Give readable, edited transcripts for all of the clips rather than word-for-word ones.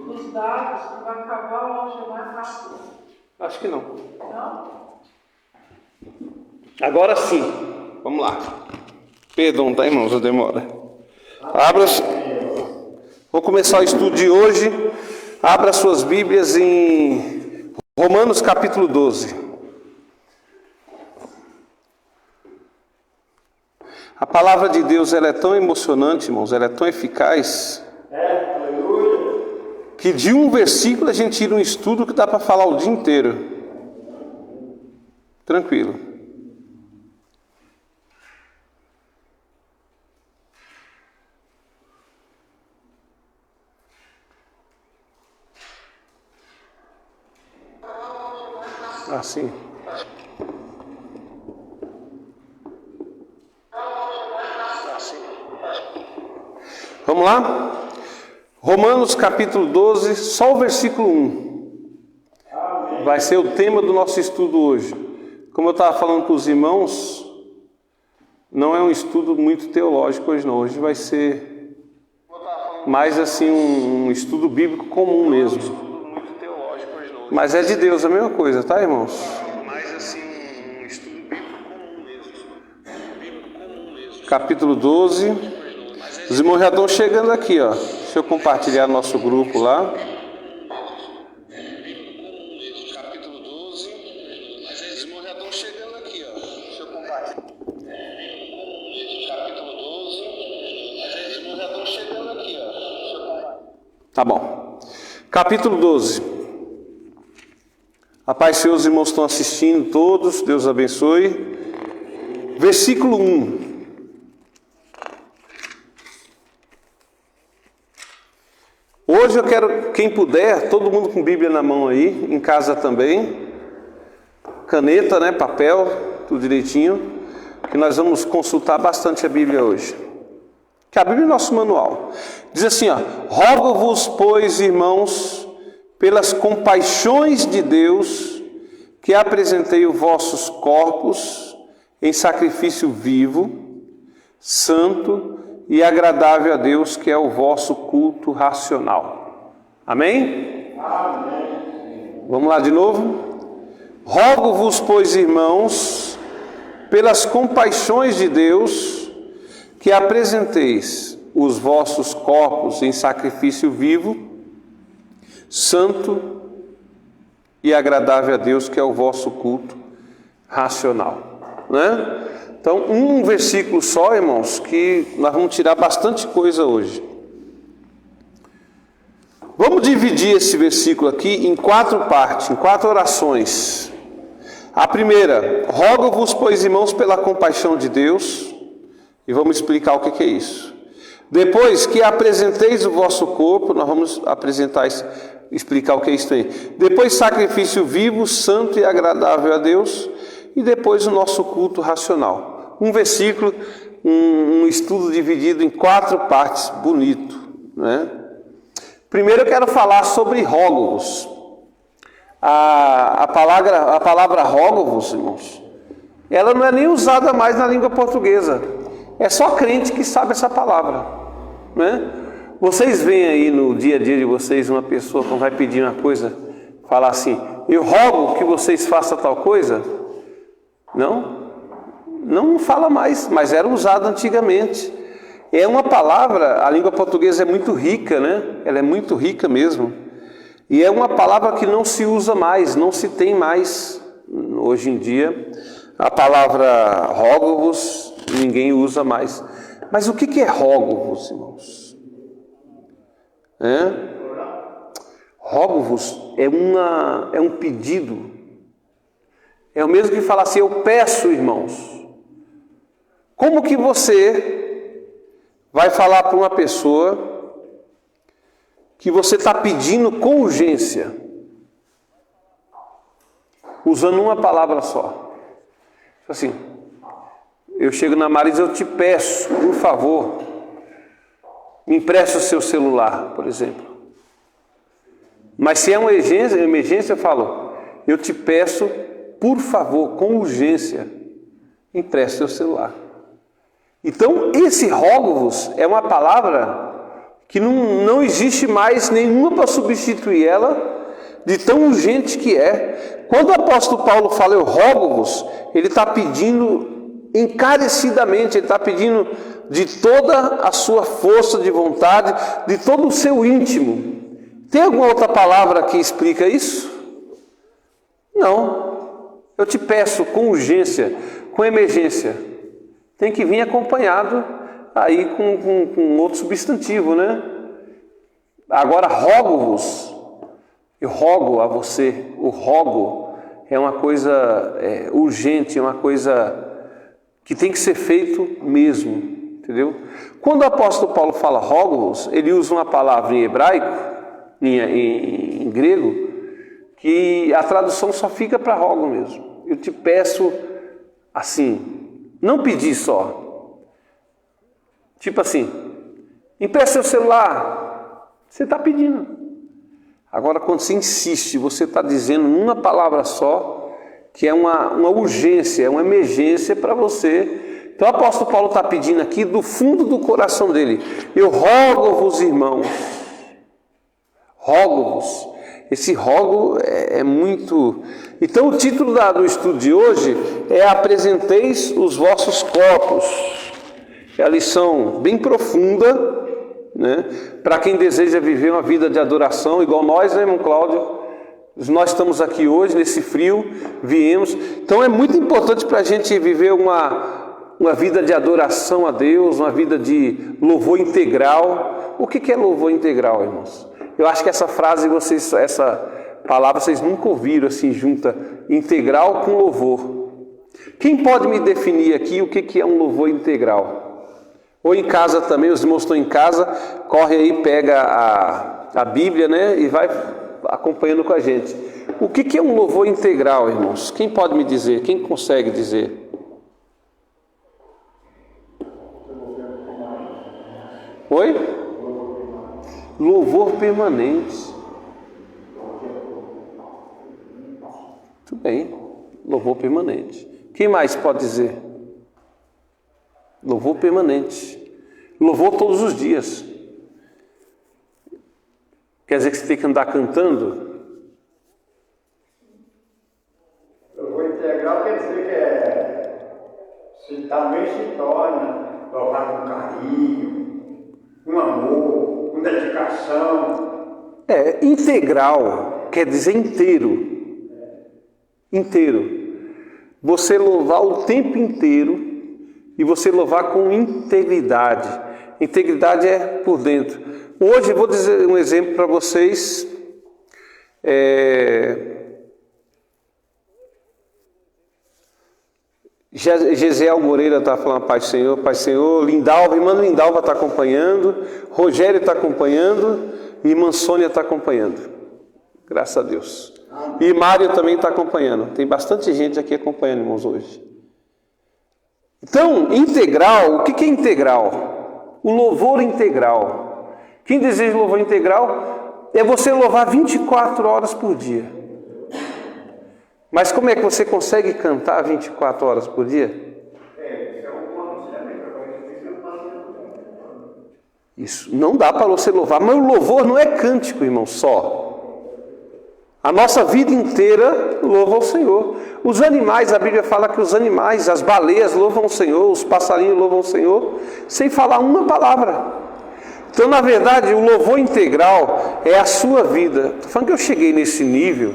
dos dados que vai acabar o áudio mais rápido. Acho que não. Não? Agora sim. Vamos lá. Perdão, tá, irmãos, a demora. Vou começar o estudo de hoje. Abra suas Bíblias em Romanos capítulo 12. A palavra de Deus, ela é tão emocionante, irmãos, ela é tão eficaz, que de um versículo a gente tira um estudo que dá para falar o dia inteiro. Tranquilo. Assim. Vamos lá? Romanos capítulo 12, só o versículo 1. Vai ser o tema do nosso estudo hoje. Como eu estava falando com os irmãos, não é um estudo muito teológico hoje não. Hoje vai ser mais assim um estudo bíblico comum mesmo. Mas é de Deus a mesma coisa, tá, irmãos? Mais assim um estudo bíblico comum mesmo. Capítulo 12. Os irmãos já estão chegando aqui, ó. Deixa eu compartilhar nosso grupo lá. Capítulo 12. Mas os irmãos já estão chegando aqui, ó. Deixa eu compartilhar. Capítulo 12. Mas os irmãos já estão chegando aqui, ó. Deixa eu compartilhar. Tá bom. Capítulo 12. A paz do Senhor, os irmãos estão assistindo todos, Deus abençoe. Versículo 1. Hoje eu quero, quem puder, todo mundo com Bíblia na mão aí, em casa também. Caneta, né, papel, tudo direitinho. Que nós vamos consultar bastante a Bíblia hoje. Que a Bíblia é nosso manual. Diz assim, ó: rogo-vos, pois, irmãos, pelas compaixões de Deus, que apresentei os vossos corpos em sacrifício vivo, santo e agradável a Deus, que é o vosso culto racional. Amém? Amém. Vamos lá de novo? Rogo-vos, pois, irmãos, pelas compaixões de Deus, que apresenteis os vossos corpos em sacrifício vivo, santo e agradável a Deus, que é o vosso culto racional, né? Então, um versículo só, irmãos, que nós vamos tirar bastante coisa hoje. Vamos dividir esse versículo aqui em 4 partes, em 4 orações. A primeira: rogo-vos, pois, irmãos, pela compaixão de Deus, e vamos explicar o que é isso. Depois, que apresenteis o vosso corpo, nós vamos explicar o que é isso aí. Depois, sacrifício vivo, santo e agradável a Deus. E depois o nosso culto racional. Um versículo, um estudo dividido em 4 partes, bonito, né? Primeiro eu quero falar sobre rogo-vos. A palavra rogo-vos, irmãos, ela não é nem usada mais na língua portuguesa. É só crente que sabe essa palavra, né? Vocês veem aí no dia a dia de vocês uma pessoa quando vai pedir uma coisa, falar assim: eu rogo que vocês façam tal coisa. Não fala mais, mas era usado antigamente. É uma palavra, a língua portuguesa é muito rica, né? Ela é muito rica mesmo. E é uma palavra que não se usa mais, não se tem mais hoje em dia. A palavra rogo-vos, ninguém usa mais. Mas o que é rogo-vos, irmãos? Rogo-vos é um pedido. É o mesmo que falar assim: eu peço, irmãos. Como que você vai falar para uma pessoa que você está pedindo com urgência, usando uma palavra só? Assim, eu chego na Maria e digo: eu te peço, por favor, me empreste o seu celular, por exemplo. Mas se é uma emergência, eu falo: eu te peço, por favor, com urgência, empreste o seu celular. Então, esse rogo-vos é uma palavra que não existe mais nenhuma para substituir ela, de tão urgente que é. Quando o apóstolo Paulo fala, eu rogo-vos, ele está pedindo encarecidamente, ele está pedindo de toda a sua força de vontade, de todo o seu íntimo. Tem alguma outra palavra que explica isso? Não. Eu te peço com urgência, com emergência. Tem que vir acompanhado aí com outro substantivo, né? Agora, rogo-vos. Eu rogo a você. O rogo é uma coisa urgente, é uma coisa que tem que ser feito mesmo, entendeu? Quando o apóstolo Paulo fala rogo-vos, ele usa uma palavra em hebraico, em grego, que a tradução só fica para rogo mesmo. Eu te peço assim, não pedir só. Tipo assim, empresta seu celular, você está pedindo. Agora, quando você insiste, você está dizendo uma palavra só, que é uma urgência, é uma emergência para você. Então o apóstolo Paulo está pedindo aqui do fundo do coração dele, eu rogo-vos, irmãos, rogo-vos. Esse rogo é muito... Então o título do estudo de hoje é Apresenteis os vossos corpos. É a lição bem profunda, né? Para quem deseja viver uma vida de adoração, igual nós, né, irmão Cláudio? Nós estamos aqui hoje, nesse frio, viemos. Então é muito importante para a gente viver uma vida de adoração a Deus, uma vida de louvor integral. O que é louvor integral, irmãos? Eu acho que essa frase, essa palavra, vocês nunca ouviram assim, junta integral com louvor. Quem pode me definir aqui o que é um louvor integral? Ou em casa também, os irmãos estão em casa, corre aí, pega a Bíblia, né, e vai acompanhando com a gente. O que é um louvor integral, irmãos? Quem pode me dizer? Quem consegue dizer? Oi? Louvor permanente. Muito bem. Louvor permanente. Quem mais pode dizer? Louvor permanente. Louvor todos os dias. Quer dizer que você tem que andar cantando? Louvor integral quer dizer que também se torna louvar com carinho, com amor, com dedicação. Integral quer dizer inteiro. Inteiro. Você louvar o tempo inteiro e você louvar com integridade. Integridade é por dentro. Hoje eu vou dizer um exemplo para vocês. Gesiel Moreira está falando Pai Senhor, Lindalva, irmã Lindalva está acompanhando, Rogério está acompanhando e irmã Sônia está acompanhando. Graças a Deus. E Mário também está acompanhando. Tem bastante gente aqui acompanhando, irmãos, hoje. Então, integral, o que é integral? O louvor integral. Quem deseja louvor integral é você louvar 24 horas por dia. Mas como é que você consegue cantar 24 horas por dia? Isso, não dá para você louvar, mas o louvor não é cântico, irmão, só. A nossa vida inteira louva ao Senhor. Os animais, a Bíblia fala que os animais, as baleias louvam o Senhor, os passarinhos louvam o Senhor, sem falar uma palavra. Então, na verdade, o louvor integral é a sua vida. Estou falando que eu cheguei nesse nível,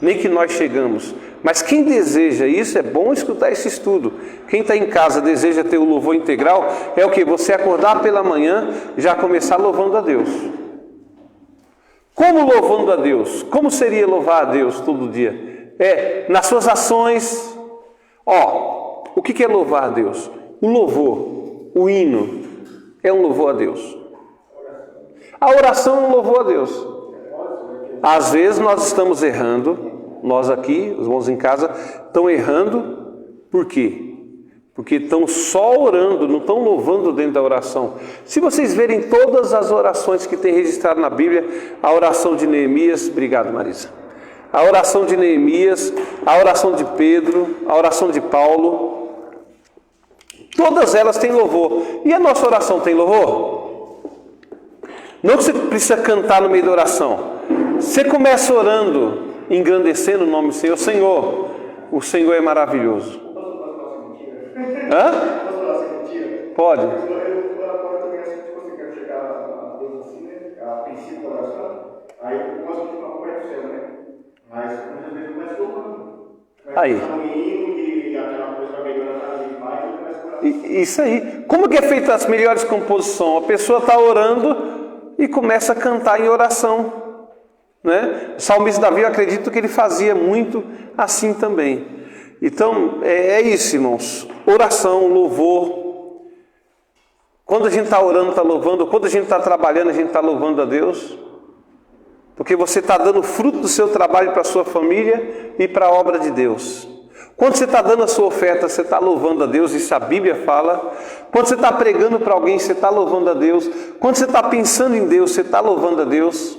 nem que nós chegamos. Mas quem deseja isso, é bom escutar esse estudo. Quem está em casa deseja ter o louvor integral, é o que? Você acordar pela manhã, já começar louvando a Deus. Como louvando a Deus? Como seria louvar a Deus todo dia? Nas suas ações. O que é louvar a Deus? O louvor, o hino, é um louvor a Deus. A oração é um louvor a Deus. Às vezes nós estamos errando, nós aqui, os irmãos em casa, estão errando, por quê? Porque estão só orando, não estão louvando dentro da oração. Se vocês verem todas as orações que tem registrado na Bíblia, a oração de Neemias, obrigado Marisa, a oração de Neemias, a oração de Pedro, a oração de Paulo, todas elas têm louvor. E a nossa oração tem louvor? Não que você precisa cantar no meio da oração. Você começa orando, engrandecendo o nome do Senhor. Senhor, o Senhor é maravilhoso. Hã? Pode. Aí. Isso aí. Como que é feita as melhores composições? A pessoa está orando e começa a cantar em oração, né? O salmista Davi, eu acredito que ele fazia muito assim também. Então, é isso, irmãos. Oração, louvor. Quando a gente está orando, está louvando. Quando a gente está trabalhando, a gente está louvando a Deus. Porque você está dando fruto do seu trabalho para a sua família e para a obra de Deus. Quando você está dando a sua oferta, você está louvando a Deus, isso a Bíblia fala. Quando você está pregando para alguém, você está louvando a Deus. Quando você está pensando em Deus, você está louvando a Deus.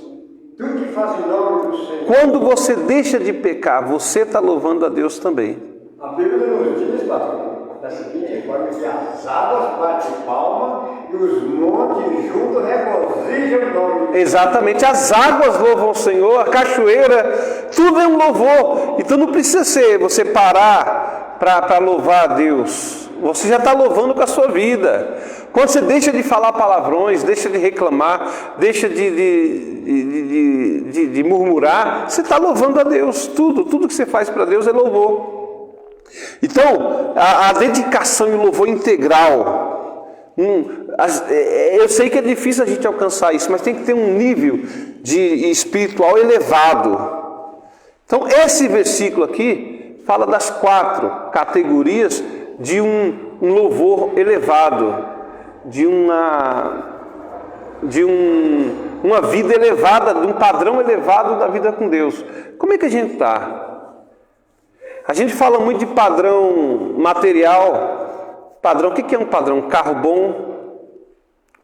Tudo que faz em nome do Senhor. Quando você deixa de pecar, você está louvando a Deus também. A Bíblia nos diz, pastor, da seguinte forma, que as águas batem palma e os montes juntos regozijam o nome de Deus. Exatamente, as águas louvam o Senhor, a cachoeira, tudo é um louvor. Então não precisa ser você parar para louvar a Deus. Você já está louvando com a sua vida. Quando você deixa de falar palavrões, deixa de reclamar, deixa de murmurar, você está louvando a Deus. Tudo que você faz para Deus é louvor. Então, a dedicação e o louvor integral. Eu sei que é difícil a gente alcançar isso, mas tem que ter um nível de espiritual elevado. Então, esse versículo aqui fala das 4 categorias de um louvor elevado, de uma vida elevada, de um padrão elevado da vida com Deus. Como é que a gente está? A gente fala muito de padrão material. Padrão, o que é um padrão? Um carro bom,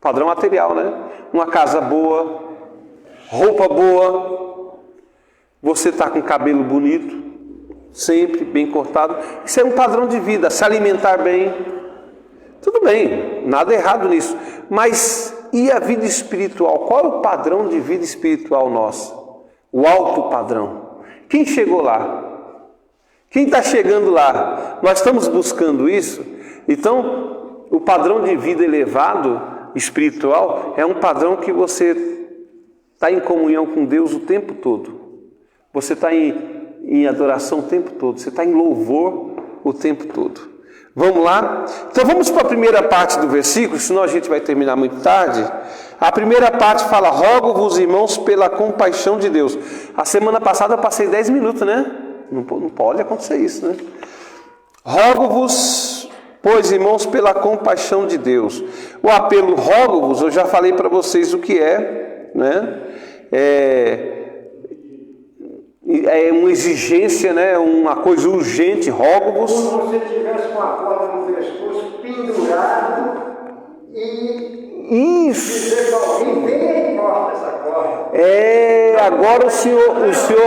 padrão material, né? Uma casa boa, roupa boa, você está com cabelo bonito, sempre bem cortado. Isso é um padrão de vida. Se alimentar bem, tudo bem, nada errado nisso. Mas e a vida espiritual? Qual é o padrão de vida espiritual nosso? O alto padrão. Quem chegou lá? Quem está chegando lá? Nós estamos buscando isso? Então, o padrão de vida elevado, espiritual, é um padrão que você está em comunhão com Deus o tempo todo. Você está em adoração o tempo todo. Você está em louvor o tempo todo. Vamos lá? Então vamos para a primeira parte do versículo, senão a gente vai terminar muito tarde. A primeira parte fala: rogo-vos, irmãos, pela compaixão de Deus. A semana passada eu passei 10 minutos, né? Não pode acontecer isso, né? Rogo-vos, pois, irmãos, pela compaixão de Deus. O apelo rogo-vos, eu já falei para vocês o que é, né? É uma exigência, né? Uma coisa urgente, rogo-vos. Como se tivesse com a corda no pescoço, pendurado e dizer que alguém vem e corta essa corda. Agora o senhor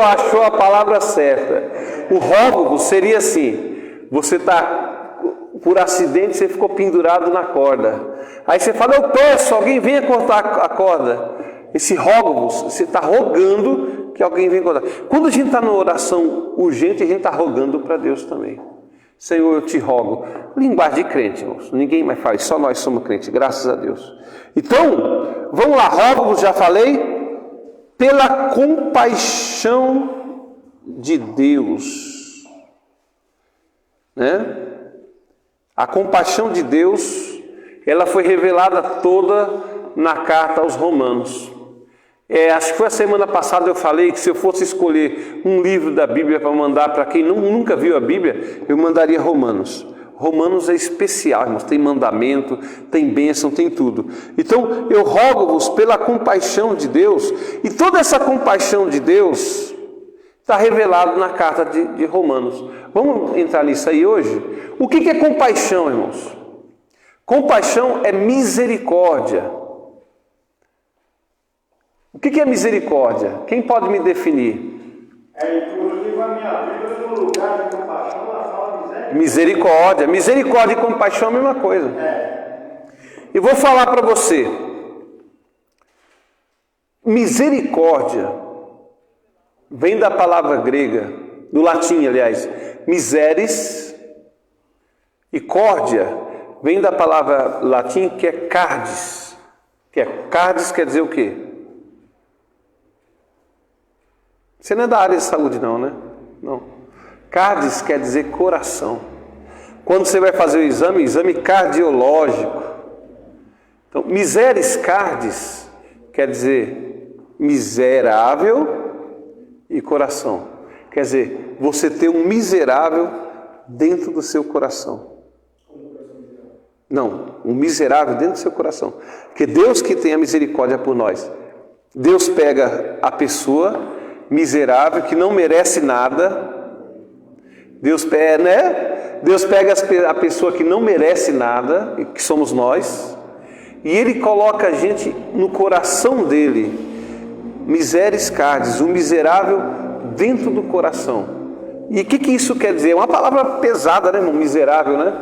achou a palavra certa. O rogo-vos seria assim: você está, por acidente, você ficou pendurado na corda. Aí você fala: eu peço, alguém venha cortar a corda. Esse rogo-vos, você está rogando que alguém venha cortar. Quando a gente está numa oração urgente, a gente está rogando para Deus também. Senhor, eu te rogo. Linguagem de crente, irmãos. Ninguém mais faz, só nós somos crentes, graças a Deus. Então, vamos lá, rogo-vos, já falei, pela compaixão de Deus, né? A compaixão de Deus, ela foi revelada toda na carta aos Romanos. Acho que foi a semana passada eu falei que se eu fosse escolher um livro da Bíblia para mandar para quem nunca viu a Bíblia, eu mandaria Romanos. Romanos é especial, irmãos, tem mandamento, tem bênção, tem tudo. Então eu rogo-vos pela compaixão de Deus, e toda essa compaixão de Deus está revelado na carta de Romanos. Vamos entrar nisso aí hoje? O que é compaixão, irmãos? Compaixão é misericórdia. O que é misericórdia? Quem pode me definir? Inclusive a minha vida no lugar de compaixão, ela fala misericórdia. Misericórdia e compaixão é a mesma coisa. E vou falar para você. Misericórdia vem da palavra grega, do latim, aliás, miseris, e córdia vem da palavra latim que é cardes. Cardes quer dizer o quê? Você não é da área de saúde não, né? Não. Cardes quer dizer coração. Quando você vai fazer o exame cardiológico. Então, miseris cardes quer dizer miserável e coração. Quer dizer, você ter um miserável dentro do seu coração. Não, um miserável dentro do seu coração. Porque Deus que tem a misericórdia por nós. Deus pega a pessoa miserável que não merece nada. Deus pega a pessoa que não merece nada, que somos nós, e Ele coloca a gente no coração dele. Miseris cardes, o miserável dentro do coração. E o que isso quer dizer? É uma palavra pesada, né, irmão? Miserável, né?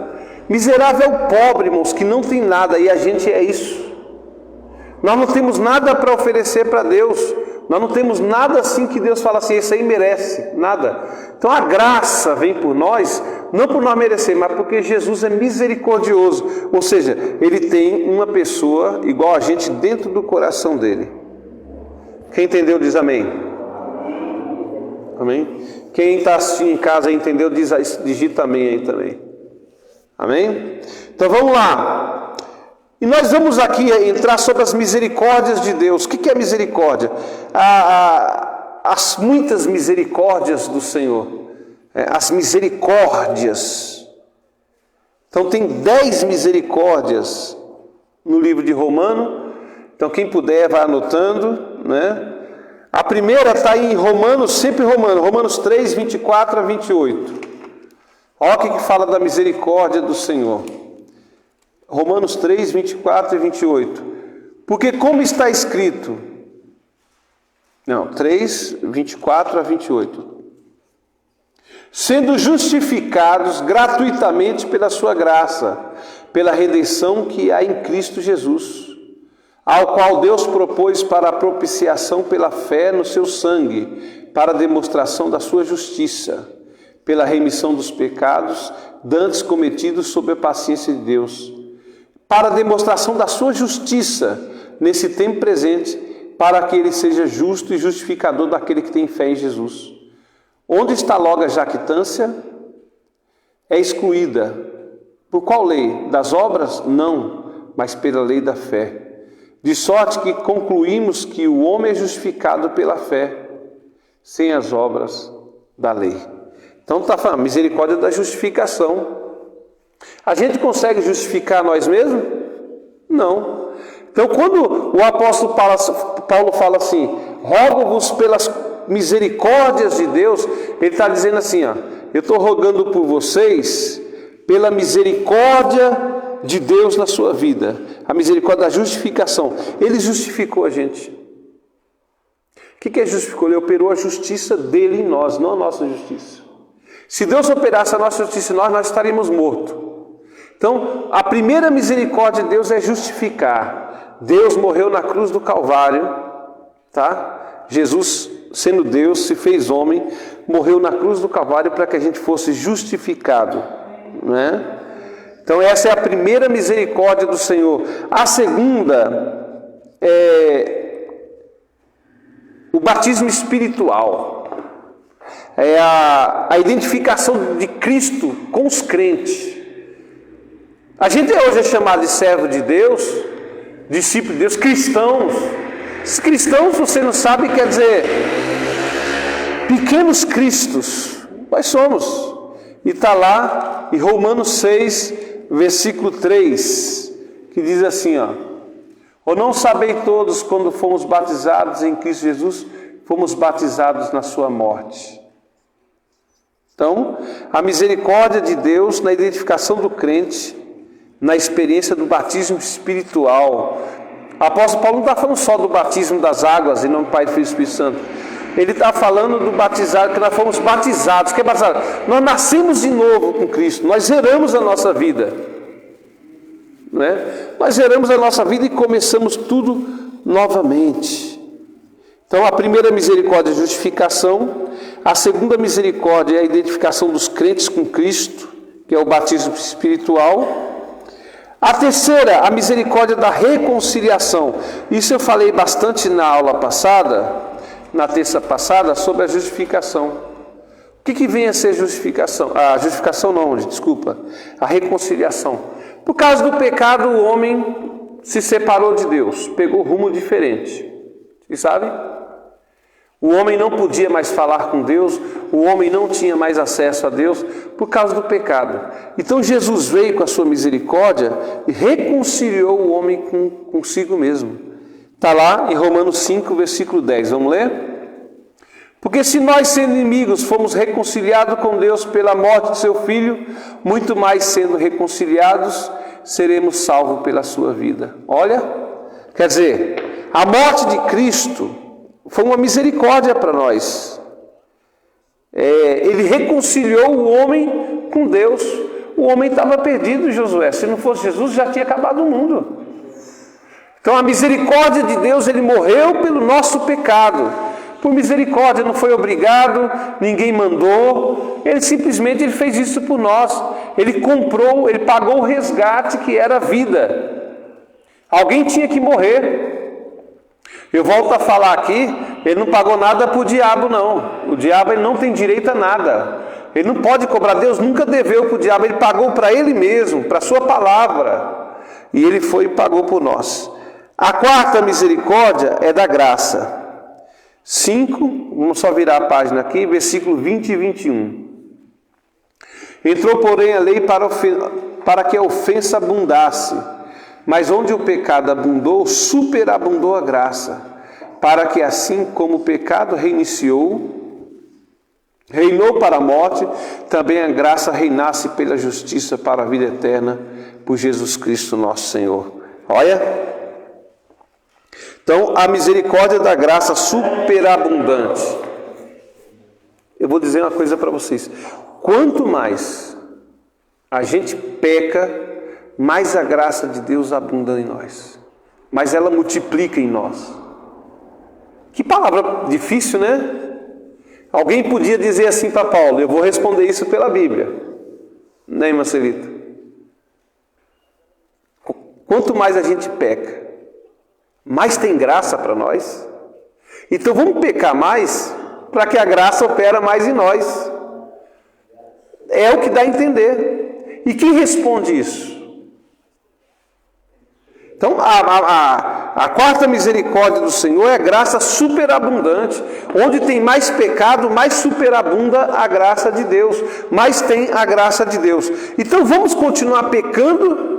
Miserável é o pobre, irmãos, que não tem nada, e a gente é isso. Nós não temos nada para oferecer para Deus. Nós não temos nada assim que Deus fala assim, esse aí merece, nada. Então a graça vem por nós, não por nós merecer, mas porque Jesus é misericordioso. Ou seja, Ele tem uma pessoa igual a gente dentro do coração dele. Quem entendeu diz amém. Amém? Quem está assistindo em casa e entendeu, digita amém aí também. Amém? Então vamos lá. E nós vamos aqui entrar sobre as misericórdias de Deus. O que é misericórdia? As muitas misericórdias do Senhor. As misericórdias. Então tem 10 misericórdias no livro de Romanos. Então quem puder vai anotando, né? A primeira está em Romanos, sempre Romanos 3, 24 a 28. Olha o que fala da misericórdia do Senhor. Romanos 3, 24 e 28. Porque como está escrito... 3, 24 a 28. Sendo justificados gratuitamente pela sua graça, pela redenção que há em Cristo Jesus, ao qual Deus propôs para a propiciação pela fé no seu sangue, para a demonstração da sua justiça, pela remissão dos pecados dantes cometidos sob a paciência de Deus, para a demonstração da sua justiça nesse tempo presente, para que ele seja justo e justificador daquele que tem fé em Jesus. Onde está logo a jactância? É excluída. Por qual lei? Das obras? Não, mas pela lei da fé. De sorte que concluímos que o homem é justificado pela fé, sem as obras da lei. Então está falando, misericórdia da justificação. A gente consegue justificar nós mesmos? Não. Então quando o apóstolo Paulo fala assim, rogo-vos pelas misericórdias de Deus, ele está dizendo assim, ó, eu estou rogando por vocês, pela misericórdia de Deus na sua vida, a misericórdia da justificação. Ele justificou a gente. O que é justificou? Ele operou a justiça dele em nós, não a nossa justiça. Se Deus operasse a nossa justiça em nós estaríamos mortos. Então, a primeira misericórdia de Deus é justificar. Deus morreu na cruz do Calvário, tá? Jesus, sendo Deus, se fez homem, morreu na cruz do Calvário para que a gente fosse justificado, né? Então essa é a primeira misericórdia do Senhor. A segunda é o batismo espiritual. É a identificação de Cristo com os crentes. A gente hoje é chamado de servo de Deus, discípulo de Deus, cristãos. Esses cristãos, você não sabe, quer dizer pequenos cristos. Nós somos. E está lá em Romanos 6, versículo 3, que diz assim, ó: ou não sabei todos, quando fomos batizados em Cristo Jesus, fomos batizados na sua morte. Então, a misericórdia de Deus na identificação do crente, na experiência do batismo espiritual. O apóstolo Paulo não está falando só do batismo das águas, em nome do Pai, do Filho e do Espírito Santo. Ele está falando do batizado, que nós fomos batizados. O que é batizado? Nós nascemos de novo com Cristo, nós zeramos a nossa vida. Né? Nós zeramos a nossa vida e começamos tudo novamente. Então, a primeira misericórdia é a justificação, a segunda misericórdia é a identificação dos crentes com Cristo, que é o batismo espiritual. A terceira, a misericórdia da reconciliação. Isso eu falei bastante na aula passada, na terça passada, sobre a justificação. O que vem a ser justificação? A justificação não, desculpa, a reconciliação. Por causa do pecado, o homem se separou de Deus, pegou rumo diferente. Vocês sabem? O homem não podia mais falar com Deus, o homem não tinha mais acesso a Deus por causa do pecado. Então Jesus veio com a sua misericórdia e reconciliou o homem consigo mesmo. Está lá em Romanos 5, versículo 10. Vamos ler? Porque se nós, sendo inimigos, fomos reconciliados com Deus pela morte de seu Filho, muito mais sendo reconciliados, seremos salvos pela sua vida. Olha, quer dizer, a morte de Cristo foi uma misericórdia para nós. Ele reconciliou o homem com Deus. O homem estava perdido, Josué. Se não fosse Jesus, já tinha acabado o mundo. Então a misericórdia de Deus, Ele morreu pelo nosso pecado. Por misericórdia, não foi obrigado, ninguém mandou, Ele simplesmente fez isso por nós. Ele comprou, Ele pagou o resgate que era a vida. Alguém tinha que morrer. Eu volto a falar aqui, Ele não pagou nada para o diabo não. O diabo ele não tem direito a nada. Ele não pode cobrar, Deus nunca deveu para o diabo, Ele pagou para Ele mesmo, para a sua palavra. E Ele foi e pagou por nós. A quarta misericórdia é da graça. 5, vamos só virar a página aqui, versículo 20 e 21. Entrou, porém, a lei para que a ofensa abundasse, mas onde o pecado abundou, superabundou a graça, para que assim como o pecado reinou para a morte, também a graça reinasse pela justiça para a vida eterna, por Jesus Cristo nosso Senhor. Olha! Então, a misericórdia da graça superabundante. Eu vou dizer uma coisa para vocês. Quanto mais a gente peca, mais a graça de Deus abunda em nós. Mais ela multiplica em nós. Que palavra difícil, né? Alguém podia dizer assim para Paulo, eu vou responder isso pela Bíblia. Né, Marcelita? Quanto mais a gente peca, mais tem graça para nós. Então vamos pecar mais para que a graça opera mais em nós. É o que dá a entender. E quem responde isso? Então a quarta misericórdia do Senhor é a graça superabundante. Onde tem mais pecado, mais superabunda a graça de Deus. Mais tem a graça de Deus. Então vamos continuar pecando?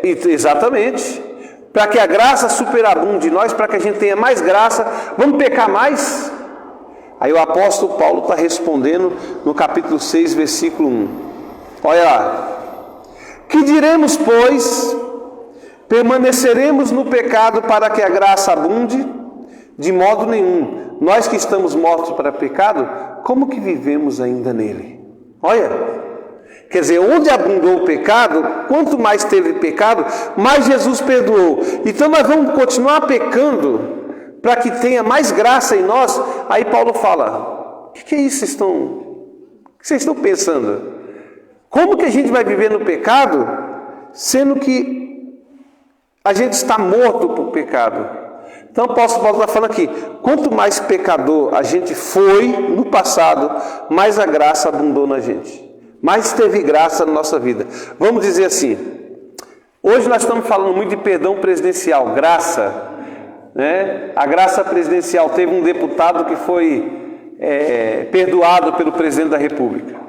Exatamente. Para que a graça superabunde em nós, para que a gente tenha mais graça, vamos pecar mais? Aí o apóstolo Paulo está respondendo no capítulo 6, versículo 1. Olha lá. Que diremos, pois? Permaneceremos no pecado para que a graça abunde? De modo nenhum. Nós que estamos mortos para o pecado, como que vivemos ainda nele? Olha. Quer dizer, onde abundou o pecado, quanto mais teve pecado, mais Jesus perdoou. Então nós vamos continuar pecando para que tenha mais graça em nós. Aí Paulo fala, o que é isso? O que vocês estão pensando? Como que a gente vai viver no pecado, sendo que a gente está morto por pecado? Então o apóstolo Paulo está falando aqui, quanto mais pecador a gente foi no passado, mais a graça abundou na gente. Mais teve graça na nossa vida. Vamos dizer assim, hoje nós estamos falando muito de perdão presidencial, graça, né? A graça presidencial, teve um deputado que foi perdoado pelo presidente da República.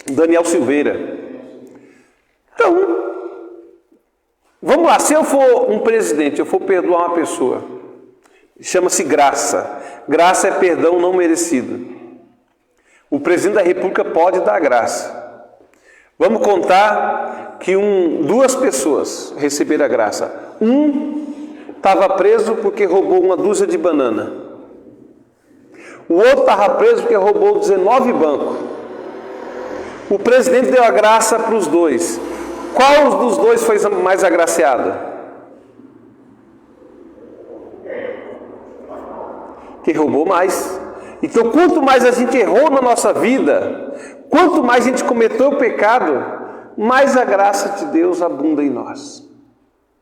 Daniel Silveira. Então, vamos lá, se eu for um presidente, eu for perdoar uma pessoa, chama-se graça. Graça é perdão não merecido. O presidente da República pode dar graça. Vamos contar que duas pessoas receberam a graça. Um estava preso porque roubou uma dúzia de banana. O outro estava preso porque roubou 19 bancos. O presidente deu a graça para os dois. Qual dos dois foi mais agraciado? Que roubou mais. Então, quanto mais a gente errou na nossa vida, quanto mais a gente cometeu o pecado, mais a graça de Deus abunda em nós.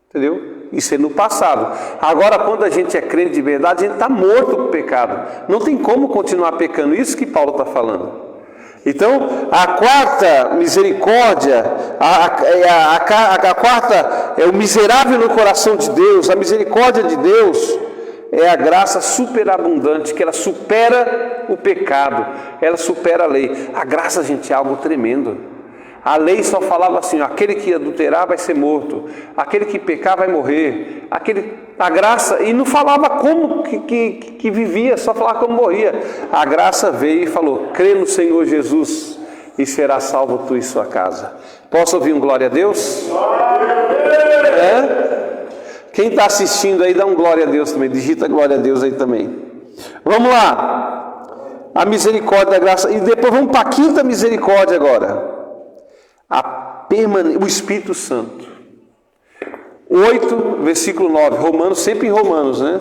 Entendeu? Isso é no passado. Agora, quando a gente é crente de verdade, a gente está morto para o pecado. Não tem como continuar pecando. Isso que Paulo está falando. Então, a quarta misericórdia, a quarta é o miserável no coração de Deus. A misericórdia de Deus é a graça superabundante, que ela supera o pecado, ela supera a lei. A graça, gente, é algo tremendo. A lei só falava assim: aquele que adulterar vai ser morto, aquele que pecar vai morrer, a graça, e não falava como que vivia, só falava como morria. A graça veio e falou: crê no Senhor Jesus e será salvo tu e sua casa. Posso ouvir um glória a Deus? É? Quem está assistindo aí, dá um glória a Deus também, digita glória a Deus aí também. Vamos lá, a misericórdia da graça, e depois vamos para a quinta misericórdia agora. O Espírito Santo. 8, versículo 9. Romanos, sempre em Romanos, né?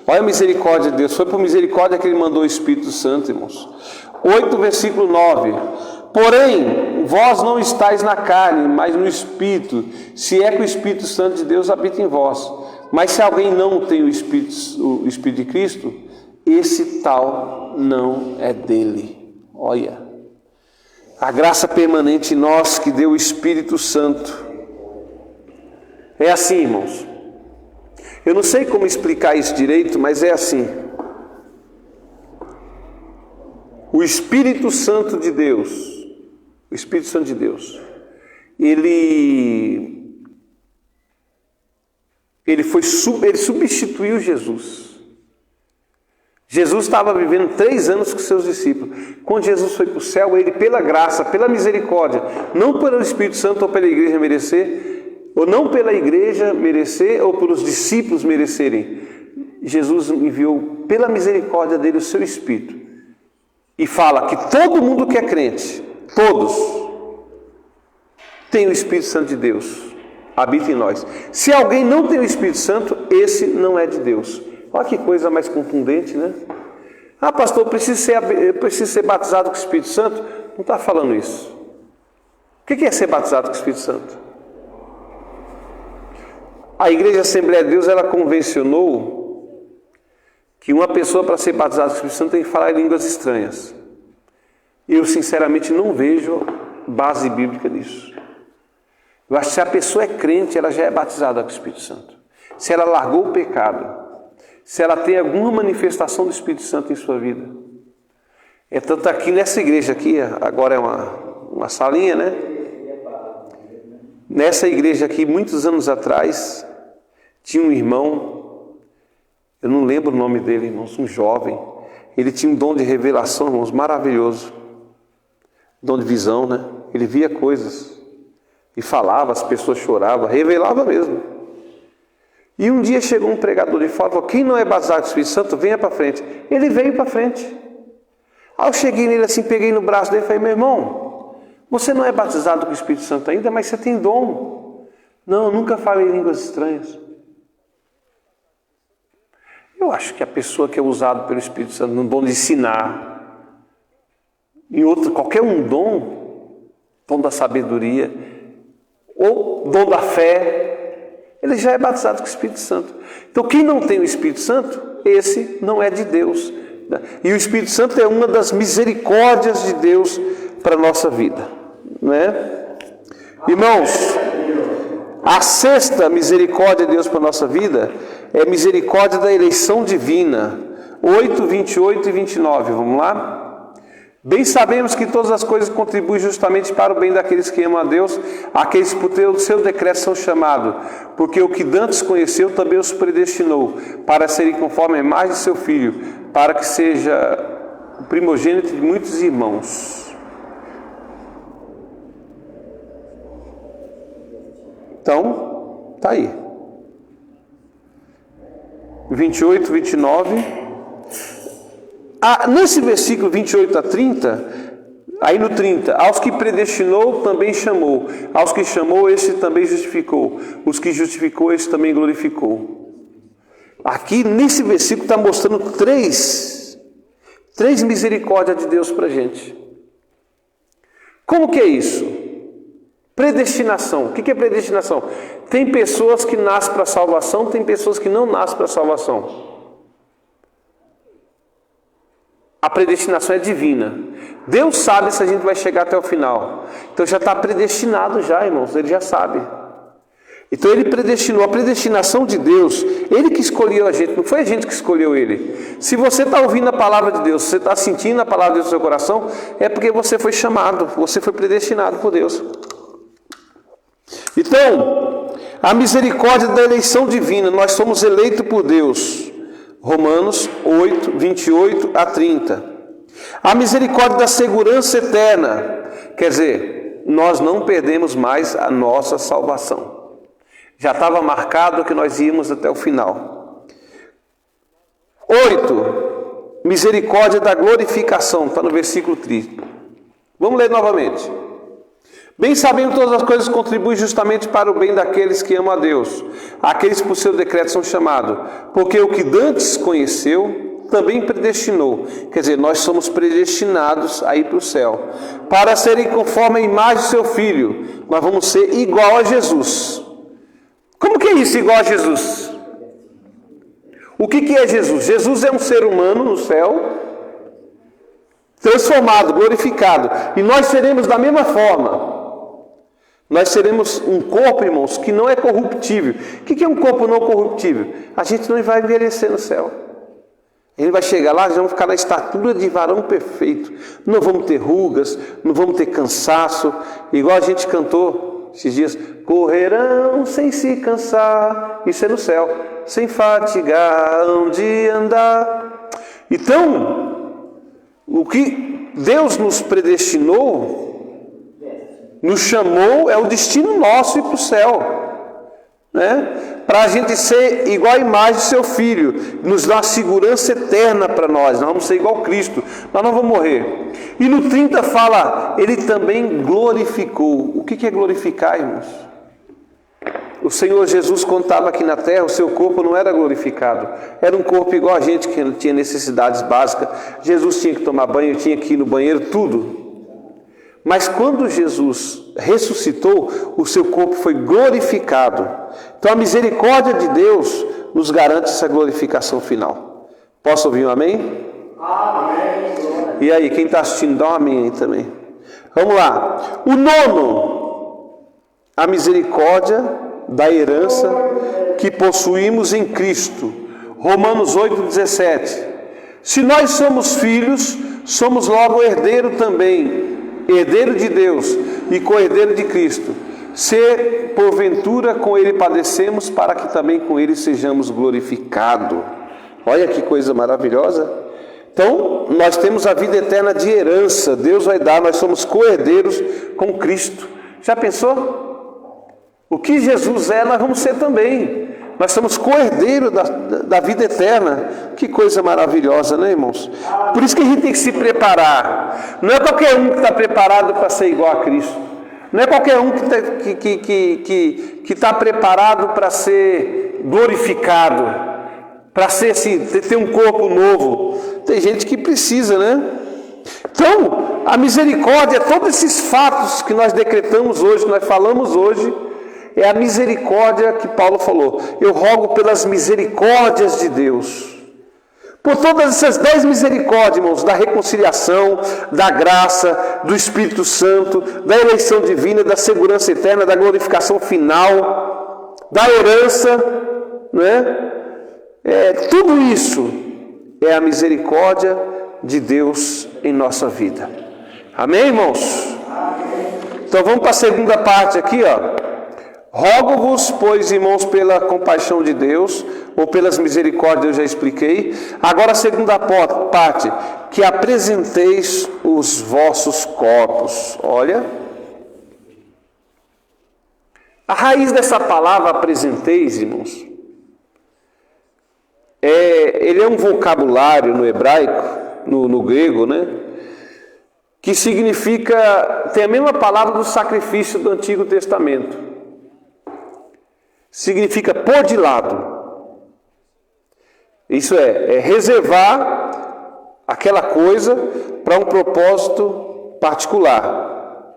Olha a misericórdia de Deus. Foi por misericórdia que Ele mandou o Espírito Santo, irmãos. 8, versículo 9. Porém, vós não estáis na carne, mas no Espírito, se é que o Espírito Santo de Deus habita em vós. Mas se alguém não tem o Espírito de Cristo, esse tal não é dele. Olha. A graça permanente em nós que deu o Espírito Santo. É assim, irmãos. Eu não sei como explicar isso direito, mas é assim. O Espírito Santo de Deus, o Espírito Santo de Deus, ele substituiu Jesus. Jesus estava vivendo 3 anos com seus discípulos. Quando Jesus foi para o céu, ele, pela graça, pela misericórdia, não pelo Espírito Santo ou pela igreja merecer, ou não pela igreja merecer, ou pelos discípulos merecerem, Jesus enviou pela misericórdia dele o seu Espírito. E fala que todo mundo que é crente, todos, tem o Espírito Santo de Deus, habita em nós. Se alguém não tem o Espírito Santo, esse não é de Deus. Olha que coisa mais contundente, né? Ah, pastor, eu preciso ser batizado com o Espírito Santo? Não está falando isso. O que é ser batizado com o Espírito Santo? A Igreja Assembleia de Deus, ela convencionou que uma pessoa, para ser batizada com o Espírito Santo, tem que falar em línguas estranhas. Eu, sinceramente, não vejo base bíblica nisso. Eu acho que se a pessoa é crente, ela já é batizada com o Espírito Santo. Se ela largou o pecado, se ela tem alguma manifestação do Espírito Santo em sua vida. É tanto aqui nessa igreja aqui, agora é uma salinha, né? Nessa igreja aqui, muitos anos atrás, tinha um irmão, eu não lembro o nome dele, irmãos, um jovem. Ele tinha um dom de revelação, irmãos, maravilhoso. Dom de visão, né? Ele via coisas e falava, as pessoas choravam, revelava mesmo. E um dia chegou um pregador de fora e falou: quem não é batizado com o Espírito Santo, venha para frente. Ele veio para frente. Aí eu cheguei nele assim, peguei no braço dele e falei: meu irmão, você não é batizado com o Espírito Santo ainda, mas você tem dom. Não, eu nunca falei línguas estranhas. Eu acho que a pessoa que é usada pelo Espírito Santo no dom de ensinar, em outro, qualquer um dom da sabedoria, ou dom da fé, ele já é batizado com o Espírito Santo. Então, quem não tem o Espírito Santo, esse não é de Deus. E o Espírito Santo é uma das misericórdias de Deus para a nossa vida, né? Irmãos, a sexta misericórdia de Deus para a nossa vida é a misericórdia da eleição divina. 8, 28 e 29, vamos lá? Bem sabemos que todas as coisas contribuem justamente para o bem daqueles que amam a Deus, aqueles que por ter o seu decreto são chamados, porque o que dantes conheceu também os predestinou, para serem conforme a imagem de seu Filho, para que seja o primogênito de muitos irmãos. Então, está aí. 28, 29... nesse versículo 28 a 30, Aí no 30, aos que predestinou também chamou, aos que chamou esse também justificou, os que justificou esse também glorificou. Aqui nesse versículo está mostrando três misericórdias de Deus para a gente. Como que é isso? Predestinação. O que é predestinação? Tem pessoas que nascem para a salvação, tem pessoas que não nascem para a salvação. A predestinação é divina. Deus sabe se a gente vai chegar até o final. Então já está predestinado já, irmãos. Ele já sabe. Então Ele predestinou. A predestinação de Deus, Ele que escolheu a gente. Não foi a gente que escolheu Ele. Se você está ouvindo a palavra de Deus, se você está sentindo a palavra de Deus no seu coração, é porque você foi chamado. Você foi predestinado por Deus. Então, a misericórdia da eleição divina. Nós somos eleitos por Deus. Romanos 8, 28 a 30. A misericórdia da segurança eterna. Quer dizer, nós não perdemos mais a nossa salvação. Já estava marcado que nós íamos até o final. 8. Misericórdia da glorificação. Está no versículo 30. Vamos ler novamente. Bem sabendo todas as coisas contribuem justamente para o bem daqueles que amam a Deus, aqueles que por seu decreto são chamados, porque o que dantes conheceu, também predestinou. Quer dizer, nós somos predestinados a ir para o céu, para serem conforme a imagem do seu Filho. Nós vamos ser igual a Jesus. Como que é isso, igual a Jesus? O que é Jesus? Jesus é um ser humano no céu, transformado, glorificado, e nós seremos da mesma forma. Nós seremos um corpo, irmãos, que não é corruptível. O que é um corpo não corruptível? A gente não vai envelhecer no céu. A gente vai chegar lá, nós vamos ficar na estatura de varão perfeito. Não vamos ter rugas, não vamos ter cansaço. Igual a gente cantou esses dias. Correrão sem se cansar. Isso é no céu. Sem fatigar de andar. Então, o que Deus nos predestinou, nos chamou, é o destino nosso ir para o céu, né? Para a gente ser igual à imagem do seu Filho, nos dá uma segurança eterna para nós vamos ser igual a Cristo, nós não vamos morrer. E no 30 fala, Ele também glorificou. O que é glorificar, irmãos? O Senhor Jesus, quando estava aqui na terra, o seu corpo não era glorificado, era um corpo igual a gente, que tinha necessidades básicas. Jesus tinha que tomar banho, tinha que ir no banheiro, tudo. Mas quando Jesus ressuscitou, o seu corpo foi glorificado. Então a misericórdia de Deus nos garante essa glorificação final. Posso ouvir um amém? Amém. E aí, quem está assistindo, dá um amém aí também. Vamos lá. O 9, a misericórdia da herança que possuímos em Cristo. Romanos 8,17. Se nós somos filhos, somos logo herdeiro também, herdeiro de Deus e co-herdeiro de Cristo, se porventura com Ele padecemos, para que também com Ele sejamos glorificados. Olha que coisa maravilhosa. Então, nós temos a vida eterna de herança, Deus vai dar, nós somos co-herdeiros com Cristo. Já pensou? O que Jesus é, nós vamos ser também. Nós somos co-herdeiros da vida eterna. Que coisa maravilhosa, né, irmãos? Por isso que a gente tem que se preparar. Não é qualquer um que está preparado para ser igual a Cristo. Não é qualquer um que está preparado para ser glorificado, para ser assim, ter um corpo novo. Tem gente que precisa, né? Então, a misericórdia, todos esses fatos que nós decretamos hoje, nós falamos hoje, é a misericórdia que Paulo falou. Eu rogo pelas misericórdias de Deus. Por todas essas 10 misericórdias, irmãos, da reconciliação, da graça, do Espírito Santo, da eleição divina, da segurança eterna, da glorificação final, da herança, né? Tudo isso é a misericórdia de Deus em nossa vida. Amém, irmãos? Então vamos para a segunda parte aqui, ó. Rogo-vos, pois, irmãos, pela compaixão de Deus, ou pelas misericórdias, eu já expliquei. Agora a segunda parte, que apresenteis os vossos corpos. Olha, a raiz dessa palavra apresenteis, irmãos, ele é um vocabulário no hebraico, no grego, né? que significa, tem a mesma palavra do sacrifício do Antigo Testamento. Significa pôr de lado. Isso é reservar aquela coisa para um propósito particular,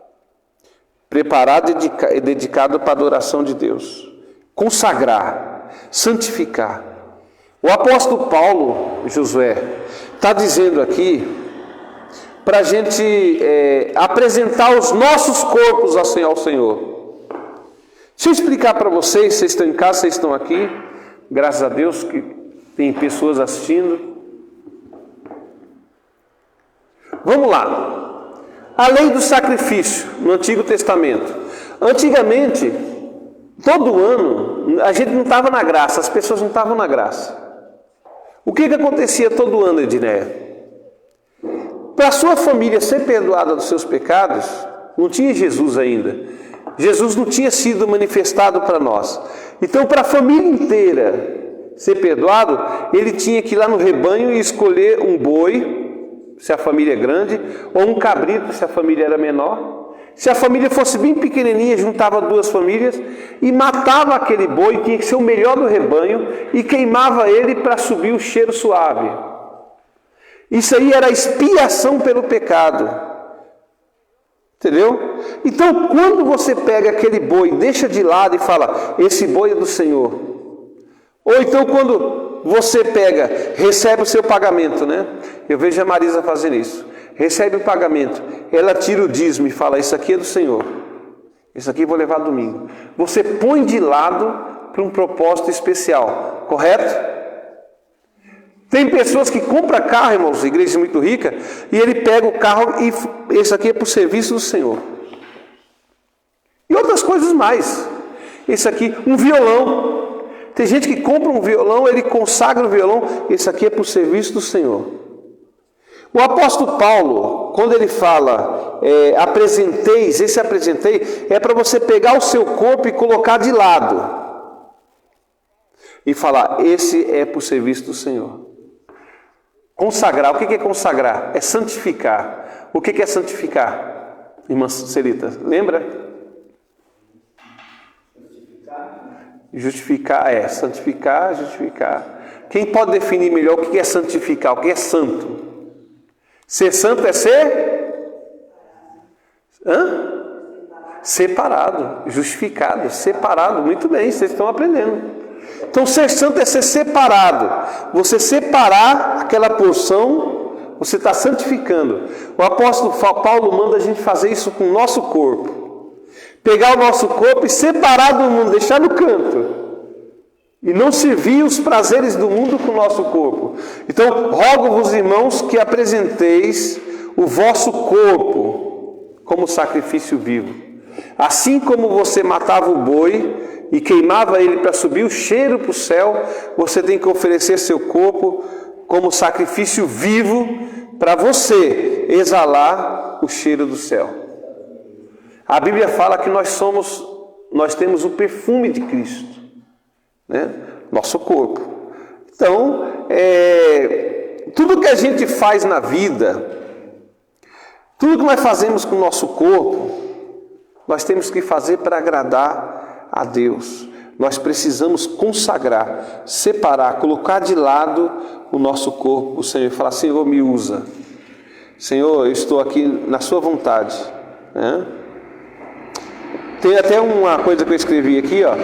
preparado e dedicado para a adoração de Deus. Consagrar, santificar. O apóstolo Paulo, Josué, está dizendo aqui para a gente apresentar os nossos corpos ao Senhor. Deixa eu explicar para vocês, vocês estão em casa, vocês estão aqui, graças a Deus que tem pessoas assistindo. Vamos lá. A lei do sacrifício no Antigo Testamento. Antigamente, todo ano, a gente não estava na graça, as pessoas não estavam na graça. O que acontecia todo ano, Edneia? Para a sua família ser perdoada dos seus pecados, não tinha Jesus ainda. Jesus não tinha sido manifestado para nós. Então, para a família inteira ser perdoado, ele tinha que ir lá no rebanho e escolher um boi, se a família é grande, ou um cabrito, se a família era menor. Se a família fosse bem pequenininha, juntava duas famílias e matava aquele boi, tinha que ser o melhor do rebanho, e queimava ele para subir o cheiro suave. Isso aí era expiação pelo pecado. Entendeu? Então, quando você pega aquele boi, deixa de lado e fala, esse boi é do Senhor. Ou então, quando você pega, recebe o seu pagamento, né? Eu vejo a Marisa fazendo isso. Recebe o pagamento, ela tira o dízimo e fala, isso aqui é do Senhor. Isso aqui eu vou levar domingo. Você põe de lado para um propósito especial, correto? Tem pessoas que compram carro, irmãos, igreja muito rica, e ele pega o carro e esse aqui é para o serviço do Senhor. E outras coisas mais. Esse aqui, um violão. Tem gente que compra um violão, ele consagra o violão, esse aqui é para o serviço do Senhor. O apóstolo Paulo, quando ele fala, apresenteis, esse apresentei, é para você pegar o seu corpo e colocar de lado. E falar, esse é para o serviço do Senhor. Consagrar, o que é consagrar? É santificar. O que é santificar? Irmã Celita, lembra? Justificar santificar, justificar. Quem pode definir melhor o que é santificar? O que é santo? Ser santo é ser? Separado, justificado, separado. Muito bem, vocês estão aprendendo. Então, ser santo é ser separado. Você separar aquela porção, você está santificando. O apóstolo Paulo manda a gente fazer isso com o nosso corpo. Pegar o nosso corpo e separar do mundo, deixar no canto. E não servir os prazeres do mundo com o nosso corpo. Então, rogo-vos, irmãos, que apresenteis o vosso corpo como sacrifício vivo. Assim como você matava o boi e queimava ele para subir o cheiro para o céu, você tem que oferecer seu corpo como sacrifício vivo para você exalar o cheiro do céu. A Bíblia fala que nós temos o perfume de Cristo, né? Nosso corpo. Então, tudo que a gente faz na vida, tudo que nós fazemos com o nosso corpo, nós temos que fazer para agradar a Deus. Nós precisamos consagrar, separar, colocar de lado o nosso corpo. O Senhor fala, Senhor, me usa. Senhor, eu estou aqui na sua vontade, né? Tem até uma coisa que eu escrevi aqui, ó.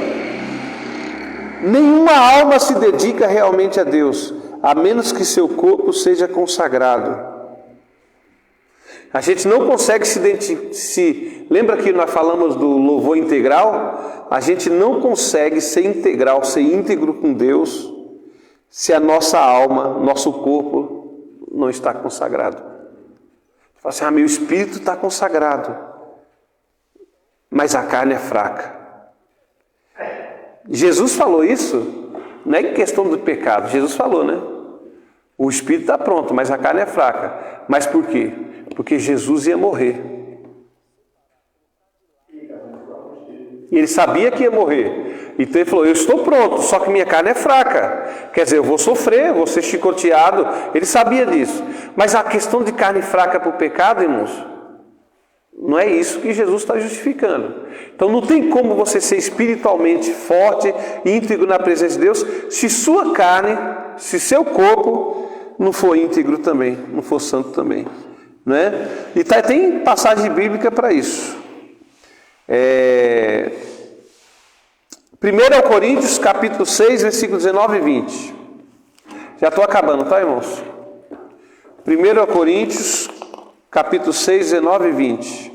Nenhuma alma se dedica realmente a Deus, a menos que seu corpo seja consagrado. A gente não consegue lembra que nós falamos do louvor integral? A gente não consegue ser integral, ser íntegro com Deus, se a nossa alma, nosso corpo não está consagrado. Você fala assim, meu espírito está consagrado, mas a carne é fraca. Jesus falou isso, não é questão do pecado, Jesus falou, né? O espírito está pronto, mas a carne é fraca. Mas por quê? Porque Jesus ia morrer. E ele sabia que ia morrer. Então ele falou, eu estou pronto, só que minha carne é fraca. Quer dizer, eu vou sofrer, vou ser chicoteado. Ele sabia disso. Mas a questão de carne fraca para o pecado, irmãos, Não é isso que Jesus está justificando. Então não tem como você ser espiritualmente forte e íntegro na presença de Deus se sua carne, se seu corpo não for íntegro também, não for santo também, não é? E tem passagem bíblica para isso. 1 Coríntios capítulo 6, versículos 19 e 20. Já estou acabando, tá, irmãos? 1 Coríntios capítulo 6, 19 e 20.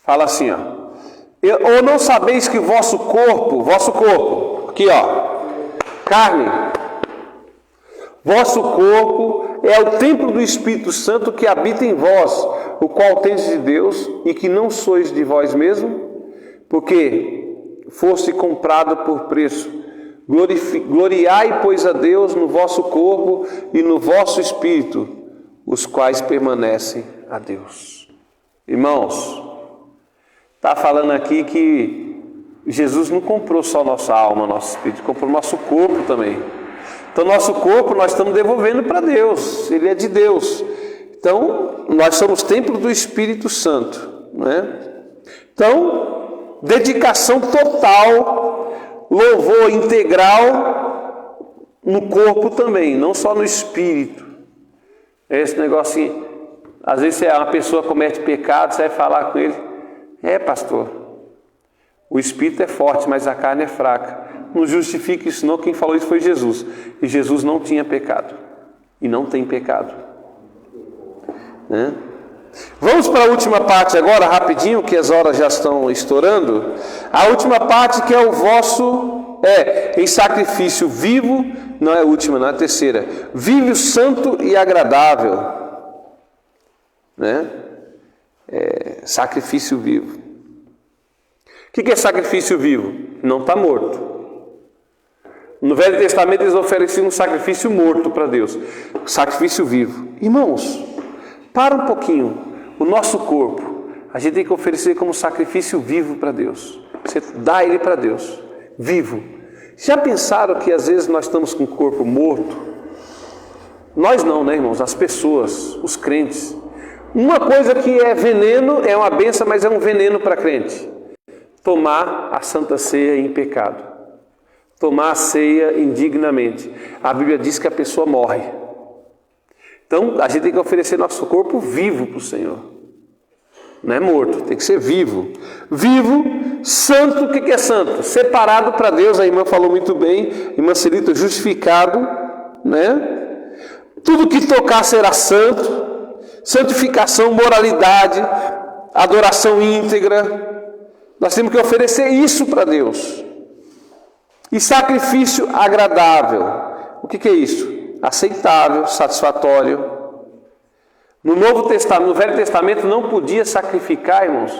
Fala assim, ó. Ou não sabeis que vosso corpo, aqui ó, carne, vosso corpo é o templo do Espírito Santo que habita em vós, o qual tendes de Deus, e que não sois de vós mesmo, porque foste comprado por preço. Gloriai, pois, a Deus no vosso corpo e no vosso espírito, os quais permanecem a Deus. Irmãos, está falando aqui que Jesus não comprou só nossa alma, nosso espírito, comprou nosso corpo também. Então nosso corpo nós estamos devolvendo para Deus, ele é de Deus. Então nós somos templo do Espírito Santo, não é? Então, dedicação total, louvor integral no corpo também, não só no espírito. Esse negocinho, às vezes uma pessoa comete pecado, você vai falar com ele, pastor, o espírito é forte, mas a carne é fraca. Não justifique isso não, quem falou isso foi Jesus. E Jesus não tinha pecado. E não tem pecado. Né? Vamos para a última parte agora, rapidinho, que as horas já estão estourando. A última parte que é o vosso, em sacrifício vivo, não é a última, não é a terceira. Vivo, santo e agradável. Né? Sacrifício vivo. O que é sacrifício vivo? Não está morto. No Velho Testamento eles ofereciam um sacrifício morto para Deus. Sacrifício vivo. Irmãos, para um pouquinho. O nosso corpo, a gente tem que oferecer como sacrifício vivo para Deus. Você dá ele para Deus. Vivo. Já pensaram que às vezes nós estamos com o corpo morto? Nós não, né, irmãos? As pessoas, os crentes. Uma coisa que é veneno, é uma bênção, mas é um veneno para crente. Tomar a Santa Ceia em pecado. Tomar a ceia indignamente. A Bíblia diz que a pessoa morre. Então, a gente tem que oferecer nosso corpo vivo para o Senhor. Não é morto, tem que ser vivo. Vivo, santo, o que é santo? Separado para Deus, a irmã falou muito bem, irmã Celita, justificado, né? Tudo que tocar será santo, santificação, moralidade, adoração íntegra. Nós temos que oferecer isso para Deus. E sacrifício agradável. O que é isso? Aceitável, satisfatório. No Novo Testamento, no Velho Testamento não podia sacrificar, irmãos,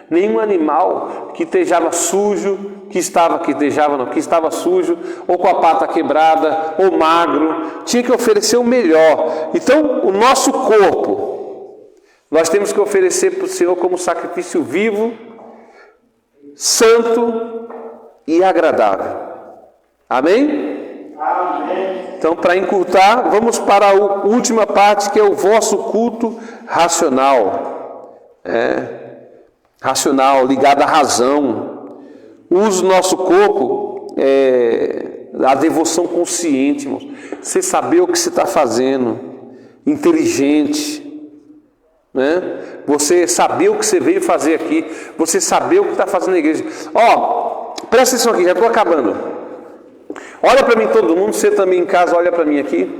nenhum animal que estejava sujo, que estava sujo, ou com a pata quebrada, ou magro. Tinha que oferecer o melhor. Então, o nosso corpo, nós temos que oferecer para o Senhor como sacrifício vivo, santo e agradável. Amém? Amém. Então, para encurtar, vamos para a última parte, que é o vosso culto racional. Racional, ligado à razão. Use o nosso corpo, a devoção consciente, irmãos. Você saber o que você está fazendo. Inteligente. Né? Você saber o que você veio fazer aqui. Você saber o que está fazendo na igreja. Presta atenção aqui, já estou acabando. Olha para mim todo mundo, você também em casa, olha para mim aqui.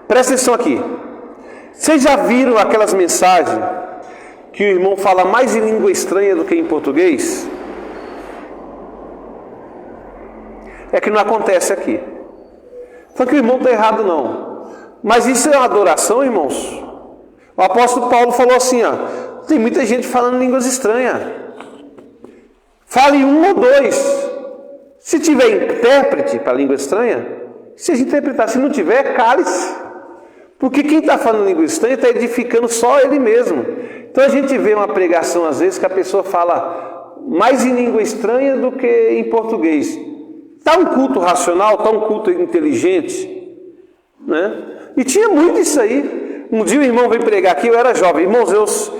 Presta atenção aqui. Vocês já viram aquelas mensagens que o irmão fala mais em língua estranha do que em português? É que não acontece aqui. Só que o irmão está errado não. Mas isso é uma adoração, irmãos? O apóstolo Paulo falou assim, tem muita gente falando línguas estranhas. Fale um ou dois. Se tiver intérprete para língua estranha, se a gente interpretar, se não tiver, cale-se. Porque quem está falando língua estranha está edificando só ele mesmo. Então a gente vê uma pregação às vezes que a pessoa fala mais em língua estranha do que em português. Está um culto racional, está um culto inteligente, né? E tinha muito isso aí. Um dia o irmão veio pregar aqui, eu era jovem. Irmãos,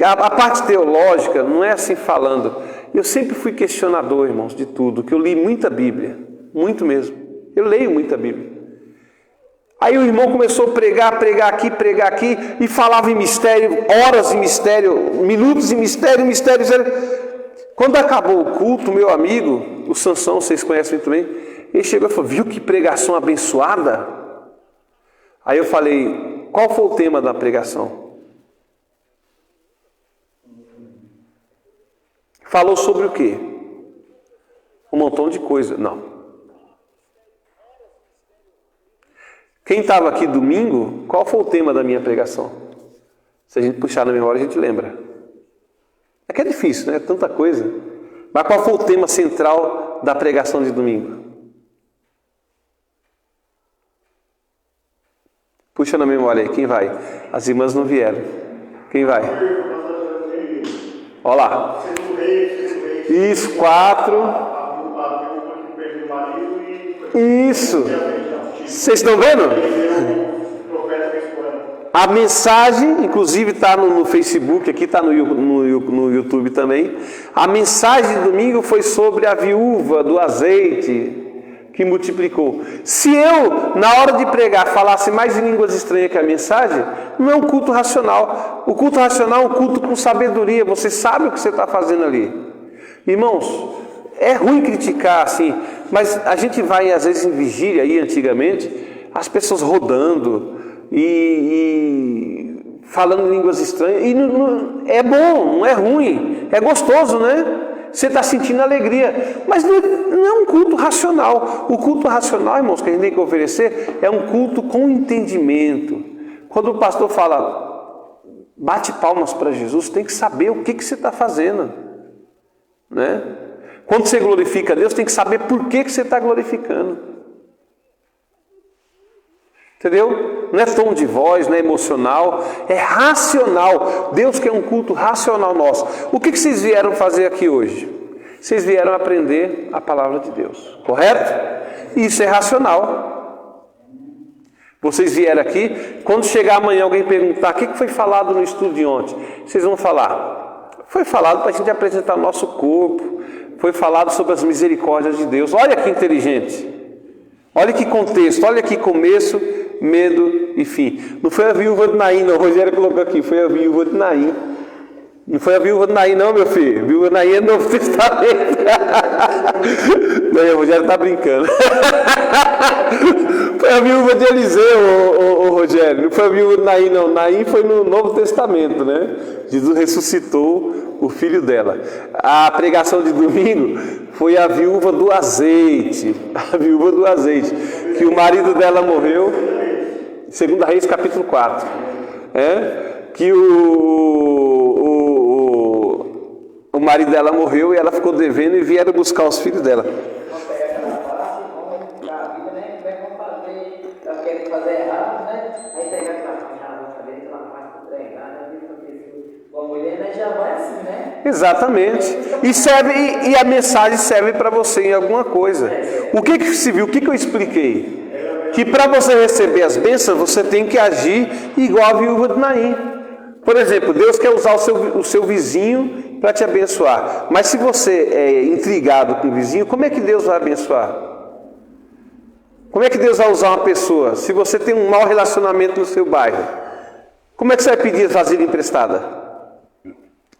a parte teológica não é assim falando. Eu sempre fui questionador, irmãos, de tudo, que eu li muita Bíblia, muito mesmo. Eu leio muita Bíblia. Aí o irmão começou a pregar aqui, e falava em mistério, horas em mistério, minutos em mistério. Quando acabou o culto, meu amigo, o Sansão, vocês conhecem muito bem, ele chegou e falou, viu que pregação abençoada? Aí eu falei, qual foi o tema da pregação? Falou sobre o quê? Um montão de coisa. Não. Quem estava aqui domingo, qual foi o tema da minha pregação? Se a gente puxar na memória, a gente lembra. É que é difícil, né? Tanta coisa. Mas qual foi o tema central da pregação de domingo? Puxa na memória aí, quem vai? As irmãs não vieram. Quem vai? Olha lá. Isso, 4. Isso. Vocês estão vendo? A mensagem, inclusive está no Facebook, aqui está no YouTube também. A mensagem de domingo foi sobre a viúva do azeite que multiplicou. Se eu, na hora de pregar, falasse mais em línguas estranhas que a mensagem, não é um culto racional. O culto racional é um culto com sabedoria. Você sabe o que você está fazendo ali. Irmãos, é ruim criticar assim, mas a gente vai às vezes em vigília aí antigamente, as pessoas rodando e falando línguas estranhas, e é bom, não é ruim, é gostoso, né? Você está sentindo alegria, mas não é um culto racional. O culto racional, irmãos, que a gente tem que oferecer é um culto com entendimento. Quando o pastor fala, bate palmas para Jesus, tem que saber o que você está fazendo, né? Quando você glorifica a Deus, tem que saber por que você está glorificando. Entendeu? Não é tom de voz, não é emocional, é racional. Deus quer um culto racional nosso. O que vocês vieram fazer aqui hoje? Vocês vieram aprender a palavra de Deus, correto? Isso é racional. Vocês vieram aqui, quando chegar amanhã alguém perguntar o que foi falado no estudo de ontem, vocês vão falar, foi falado para a gente apresentar nosso corpo, foi falado sobre as misericórdias de Deus. Olha que inteligente, olha que contexto, olha que começo, medo e fim. Não foi a viúva de Naim, não, o Rogério colocou aqui, foi a viúva de Naim. Não foi a viúva de Naim, não, meu filho. A viúva de Naim é Novo Testamento. Não, o Rogério está brincando. Foi a viúva de Eliseu, o Rogério. Não foi a viúva de Naim, não. Naim foi no Novo Testamento, né? Jesus ressuscitou o filho dela. A pregação de domingo foi a viúva do azeite. A viúva do azeite. Que o marido dela morreu. 2 Reis, capítulo 4. Que o marido dela morreu e ela ficou devendo e vieram buscar os filhos dela. Exatamente. E a mensagem serve para você em alguma coisa. O que se viu? O que eu expliquei? Que para você receber as bênçãos, você tem que agir igual a viúva de Naim. Por exemplo, Deus quer usar o seu vizinho para te abençoar. Mas se você é intrigado com o vizinho, como é que Deus vai abençoar? Como é que Deus vai usar uma pessoa? Se você tem um mau relacionamento no seu bairro, como é que você vai pedir vasilha emprestada?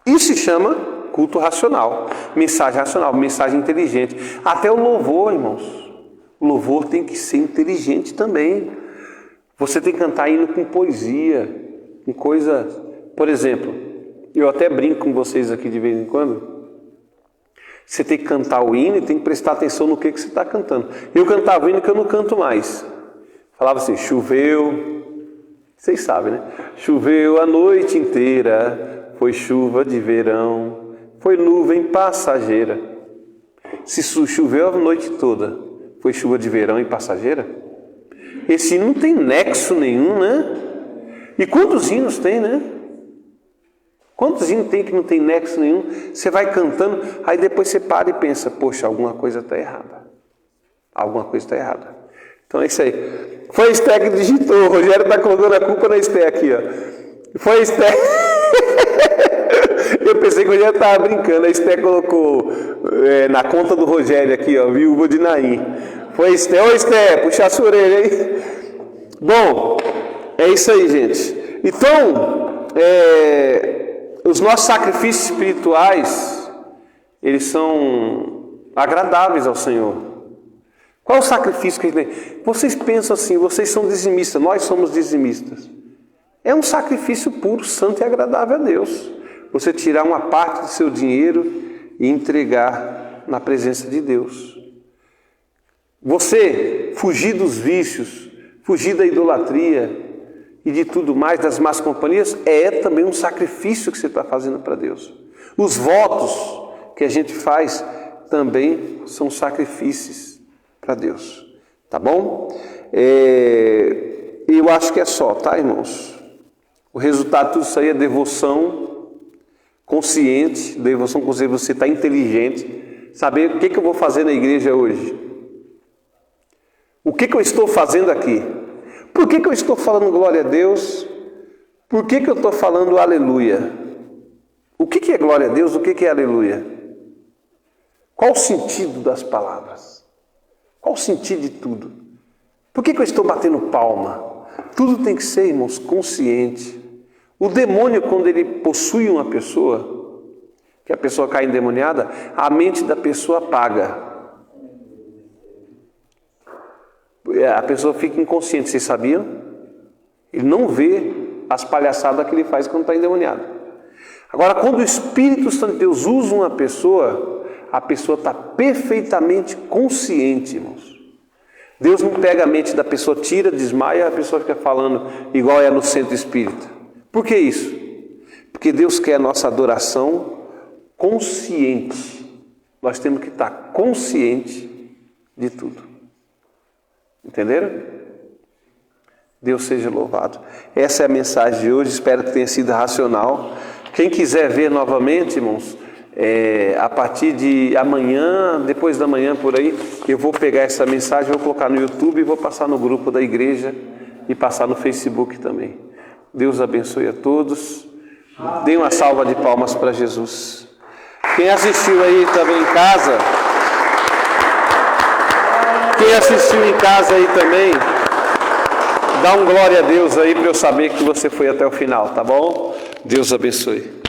Isso se chama culto racional, mensagem inteligente. Até o louvor, irmãos. O louvor tem que ser inteligente também. Você tem que cantar hino com poesia, com coisa... Por exemplo, eu até brinco com vocês aqui de vez em quando. Você tem que cantar o hino e tem que prestar atenção no que você está cantando. Eu cantava o hino que eu não canto mais. Falava assim, choveu... Vocês sabem, né? Choveu a noite inteira, foi chuva de verão, foi nuvem passageira. Se choveu a noite toda, foi chuva de verão e passageira? Esse hino não tem nexo nenhum, né? E quantos hinos tem, né? Quantos hinos tem que não tem nexo nenhum? Você vai cantando, aí depois você para e pensa, poxa, alguma coisa está errada. Alguma coisa está errada. Então é isso aí. Foi a Esté que digitou. O Rogério está colocando a culpa na Esté aqui, ó. Foi a Esté. Eu pensei que o Rogério estava brincando. A Esté colocou na conta do Rogério aqui, ó, viúva de Naim. Foi a Esté. Ô Esté, puxa a sua orelha aí. Bom, é isso aí, gente. Então, os nossos sacrifícios espirituais, eles são agradáveis ao Senhor. Qual é o sacrifício que a gente tem? Vocês pensam assim, vocês são dizimistas, nós somos dizimistas. É um sacrifício puro, santo e agradável a Deus. Você tirar uma parte do seu dinheiro e entregar na presença de Deus. Você fugir dos vícios, fugir da idolatria e de tudo mais, das más companhias, é também um sacrifício que você está fazendo para Deus. Os votos que a gente faz também são sacrifícios para Deus, tá bom? Eu acho que é só, tá, irmãos? O resultado de tudo isso aí é devoção consciente, devoção consciente, você está inteligente, saber o que eu vou fazer na igreja hoje. O que eu estou fazendo aqui? Por que eu estou falando glória a Deus? Por que eu estou falando aleluia? O que é glória a Deus? O que é aleluia? Qual o sentido das palavras? Qual o sentido de tudo? Por que eu estou batendo palma? Tudo tem que ser, irmãos, consciente. O demônio, quando ele possui uma pessoa, que a pessoa cai endemoniada, a mente da pessoa apaga. A pessoa fica inconsciente, vocês sabiam? Ele não vê as palhaçadas que ele faz quando está endemoniado. Agora, quando o Espírito Santo de Deus usa uma pessoa, a pessoa está perfeitamente consciente, irmãos. Deus não pega a mente da pessoa, tira, desmaia, a pessoa fica falando igual é no centro espírita. Por que isso? Porque Deus quer a nossa adoração consciente. Nós temos que estar consciente de tudo. Entenderam? Deus seja louvado. Essa é a mensagem de hoje, espero que tenha sido racional. Quem quiser ver novamente, irmãos, a partir de amanhã, depois da manhã por aí, eu vou pegar essa mensagem, vou colocar no YouTube e vou passar no grupo da igreja e passar no Facebook também. Deus abençoe a todos. Dê uma salva de palmas para Jesus. Quem assistiu aí também em casa, também, dá um glória a Deus aí para eu saber que você foi até o final, tá bom? Deus abençoe.